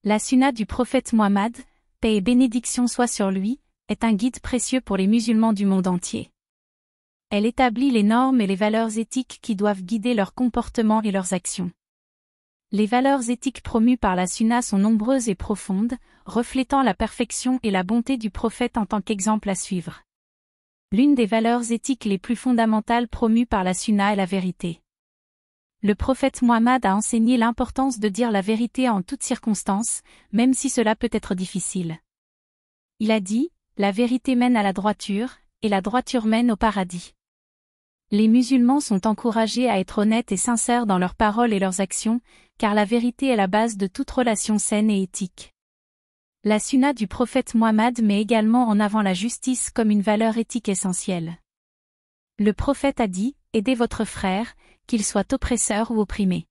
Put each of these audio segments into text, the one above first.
La sunna du prophète Muhammad, paix et bénédiction soient sur lui, est un guide précieux pour les musulmans du monde entier. Elle établit les normes et les valeurs éthiques qui doivent guider leur comportement et leurs actions. Les valeurs éthiques promues par la sunna sont nombreuses et profondes, reflétant la perfection et la bonté du prophète en tant qu'exemple à suivre. L'une des valeurs éthiques les plus fondamentales promues par la sunna est la vérité. Le prophète Muhammad a enseigné l'importance de dire la vérité en toutes circonstances, même si cela peut être difficile. Il a dit, « La vérité mène à la droiture, et la droiture mène au paradis ». Les musulmans sont encouragés à être honnêtes et sincères dans leurs paroles et leurs actions, car la vérité est la base de toute relation saine et éthique. La sunna du prophète Muhammad met également en avant la justice comme une valeur éthique essentielle. Le prophète a dit, « Aidez votre frère, qu'il soit oppresseur ou opprimé ».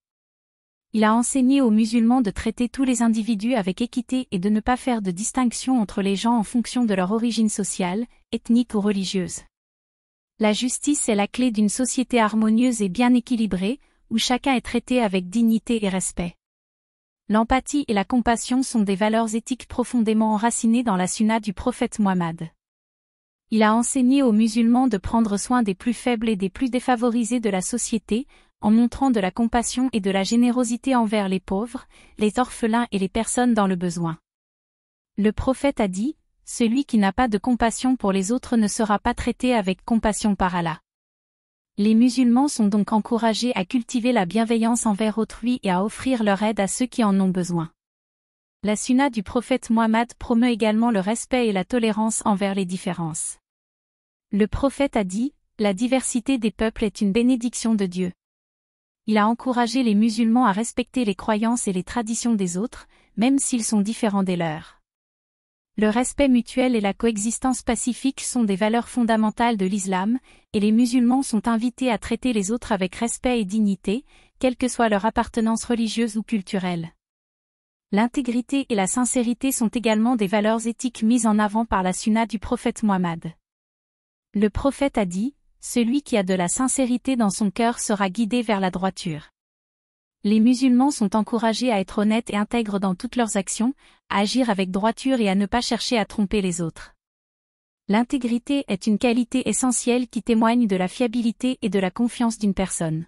Il a enseigné aux musulmans de traiter tous les individus avec équité et de ne pas faire de distinction entre les gens en fonction de leur origine sociale, ethnique ou religieuse. La justice est la clé d'une société harmonieuse et bien équilibrée, où chacun est traité avec dignité et respect. L'empathie et la compassion sont des valeurs éthiques profondément enracinées dans la sunna du prophète Muhammad. Il a enseigné aux musulmans de prendre soin des plus faibles et des plus défavorisés de la société, en montrant de la compassion et de la générosité envers les pauvres, les orphelins et les personnes dans le besoin. Le prophète a dit, « Celui qui n'a pas de compassion pour les autres ne sera pas traité avec compassion par Allah ». Les musulmans sont donc encouragés à cultiver la bienveillance envers autrui et à offrir leur aide à ceux qui en ont besoin. La sunna du prophète Muhammad promeut également le respect et la tolérance envers les différences. Le prophète a dit, « La diversité des peuples est une bénédiction de Dieu ». Il a encouragé les musulmans à respecter les croyances et les traditions des autres, même s'ils sont différents des leurs. Le respect mutuel et la coexistence pacifique sont des valeurs fondamentales de l'islam, et les musulmans sont invités à traiter les autres avec respect et dignité, quelle que soit leur appartenance religieuse ou culturelle. L'intégrité et la sincérité sont également des valeurs éthiques mises en avant par la sunna du prophète Muhammad. Le prophète a dit, « Celui qui a de la sincérité dans son cœur sera guidé vers la droiture ». Les musulmans sont encouragés à être honnêtes et intègres dans toutes leurs actions, à agir avec droiture et à ne pas chercher à tromper les autres. L'intégrité est une qualité essentielle qui témoigne de la fiabilité et de la confiance d'une personne.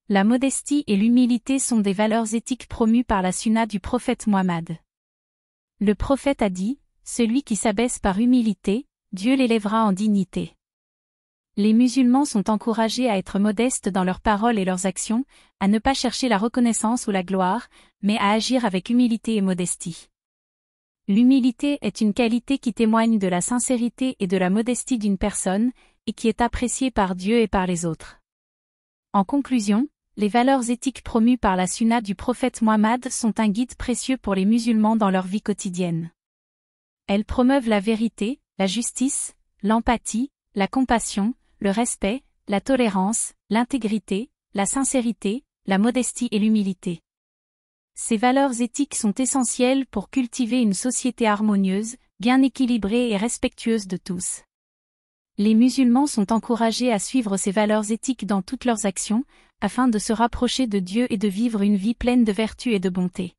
La modestie et l'humilité sont des valeurs éthiques promues par la sunna du prophète Muhammad. Le prophète a dit, « Celui qui s'abaisse par humilité, Dieu l'élèvera en dignité ». Les musulmans sont encouragés à être modestes dans leurs paroles et leurs actions, à ne pas chercher la reconnaissance ou la gloire, mais à agir avec humilité et modestie. L'humilité est une qualité qui témoigne de la sincérité et de la modestie d'une personne, et qui est appréciée par Dieu et par les autres. En conclusion, les valeurs éthiques promues par la sunna du prophète Muhammad sont un guide précieux pour les musulmans dans leur vie quotidienne. Elles promeuvent la vérité, la justice, l'empathie, la compassion, le respect, la tolérance, l'intégrité, la sincérité, la modestie et l'humilité. Ces valeurs éthiques sont essentielles pour cultiver une société harmonieuse, bien équilibrée et respectueuse de tous. Les musulmans sont encouragés à suivre ces valeurs éthiques dans toutes leurs actions, afin de se rapprocher de Dieu et de vivre une vie pleine de vertu et de bonté.